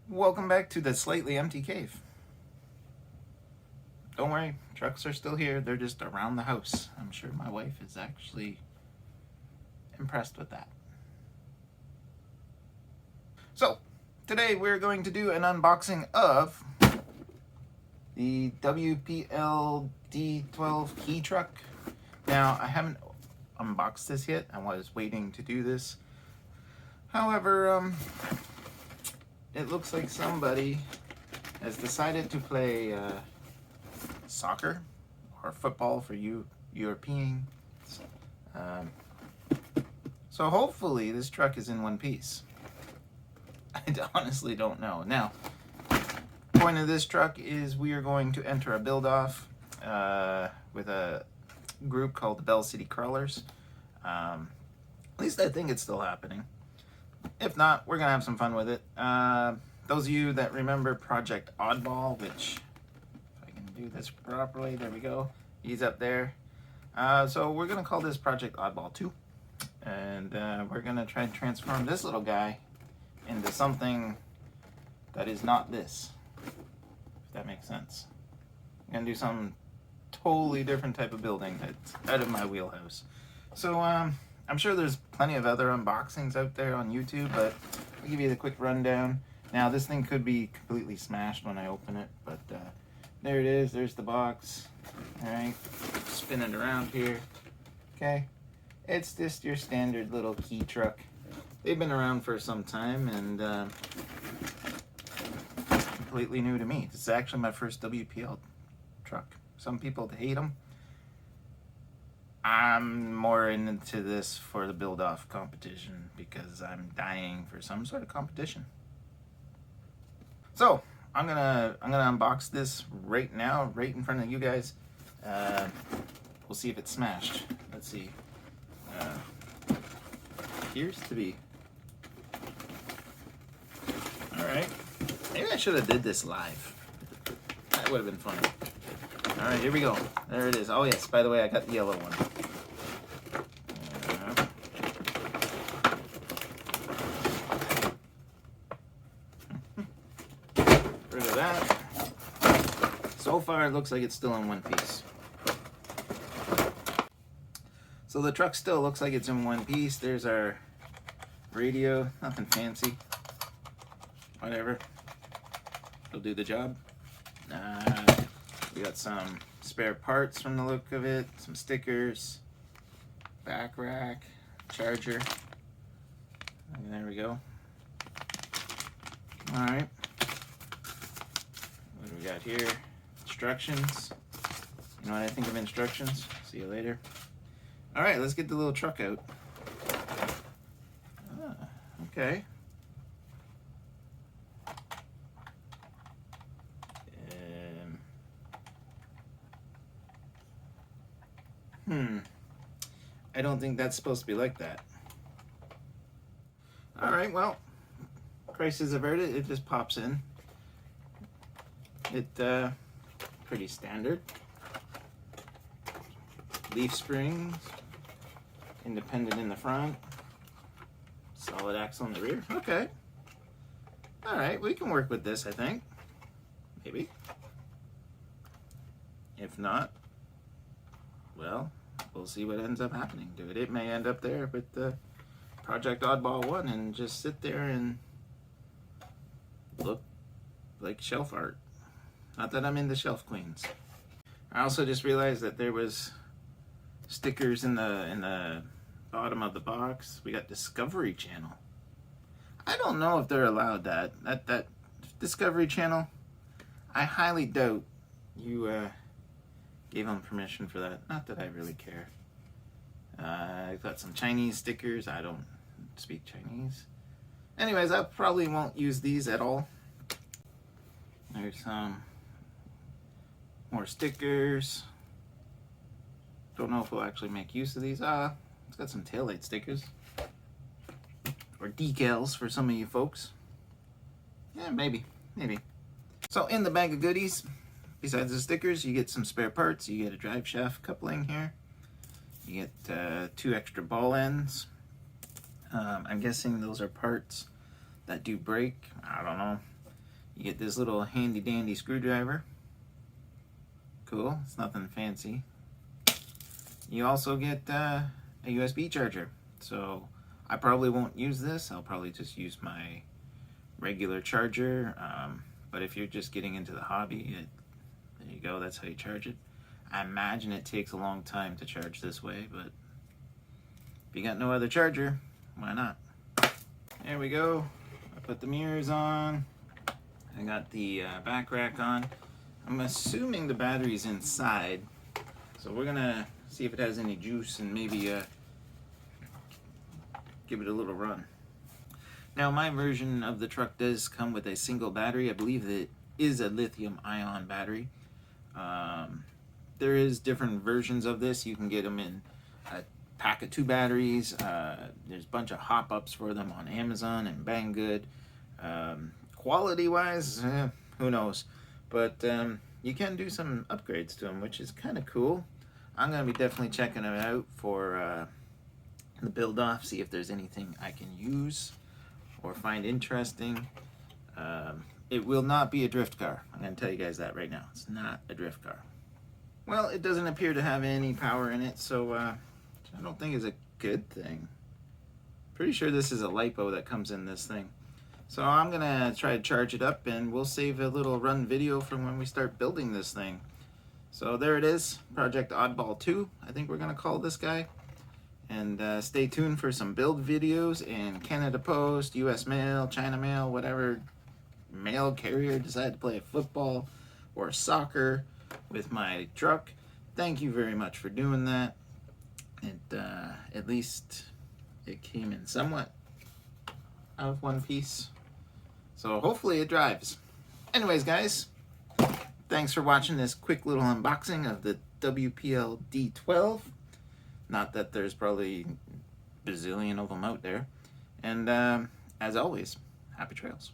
Welcome back to the slightly empty cave. Don't worry, trucks are still here. They're just around the house. I'm sure my wife is actually impressed with that. So, today we're going to do an unboxing of the WPL D12 key truck. Now, I haven't unboxed this yet. I was waiting to do this. However, it looks like somebody has decided to play soccer or football for you Europeans. So hopefully this truck is in one piece. I honestly don't know. Now, point of this truck is we are going to enter a build-off with a group called the Bell City Crawlers. At least I think it's still happening. If not, we're gonna have some fun with it. Those of you that remember Project Oddball, which, if I can do this properly, there we go. He's up there. So we're gonna call this Project Oddball 2. And we're gonna try and transform this little guy into something that is not this, if that makes sense. I'm gonna do some totally different type of building that's out of my wheelhouse. So I'm sure there's plenty of other unboxings out there on YouTube, but I'll give you the quick rundown. Now, this thing could be completely smashed when I open it, but there it is. There's the box. All right, spin it around here. Okay, it's just your standard little key truck. They've been around for some time and completely new to me. This is actually my first WPL truck. Some people hate them. I'm more into this for the build-off competition because I'm dying for some sort of competition. So I'm gonna unbox this right now, right in front of you guys. We'll see if it's smashed. Let's see. Appears to be. All right. Maybe I should have did this live. That would have been fun. All right, here we go. There it is. Oh yes, by the way, I got the yellow one. Rid of that. So far, it looks like it's still in one piece. So the truck still looks like it's in one piece. There's our radio, nothing fancy. Whatever. It'll do the job. We got some spare parts from the look of it, some stickers, back rack, charger. And there we go. All right. What do we got here? Instructions. You know what I think of instructions? See you later. All right, let's get the little truck out. Okay. I don't think that's supposed to be like that. All right, well, crisis averted. It just pops in. It pretty standard. Leaf springs, independent in the front, solid axle in the rear. Okay. All right, we can work with this, I think. Maybe. If not, well, we'll see what ends up happening to it. It may end up there with the Project Oddball 1 and just sit there and look like shelf art. Not that I'm into shelf queens. I also just realized that there was stickers in the bottom of the box. We got Discovery Channel. I don't know if they're allowed that Discovery Channel. I highly doubt you gave them permission for that. Not that I really care. I got some Chinese stickers. I don't speak Chinese. Anyways, I probably won't use these at all. There's some more stickers. Don't know if we'll actually make use of these. It's got some taillight stickers. Or decals for some of you folks. Yeah, maybe. So in the bag of goodies, besides the stickers, you get some spare parts. You get a drive shaft coupling here. You get 2 extra ball ends. I'm guessing those are parts that do break. I don't know. You get this little handy dandy screwdriver. Cool, it's nothing fancy. You also get a USB charger. So I probably won't use this. I'll probably just use my regular charger. But if you're just getting into the hobby, there you go, that's how you charge it. I imagine it takes a long time to charge this way, but if you got no other charger, why not? There we go. I put the mirrors on. I got the back rack on. I'm assuming the battery's inside, so we're gonna see if it has any juice and maybe give it a little run. Now, my version of the truck does come with a single battery. I believe that it is a lithium-ion battery. There is different versions of this. You can get them in a pack of 2 batteries. There's a bunch of hop-ups for them on Amazon and Banggood. Quality-wise, who knows? But you can do some upgrades to them, which is kind of cool. I'm going to be definitely checking them out for the build-off, see if there's anything I can use or find interesting. It will not be a drift car. I'm going to tell you guys that right now. It's not a drift car. Well, it doesn't appear to have any power in it, so I don't think it's a good thing. Pretty sure this is a LiPo that comes in this thing. So I'm going to try to charge it up, and we'll save a little run video from when we start building this thing. So there it is, Project Oddball 2, I think we're going to call this guy. And stay tuned for some build videos in Canada Post, US Mail, China Mail, whatever mail carrier decide to play football or soccer with my truck. Thank you very much for doing that. At least it came in somewhat out of one piece. So hopefully it drives. Anyways, guys, thanks for watching this quick little unboxing of the WPL D12. Not that there's probably a bazillion of them out there. And as always, happy trails.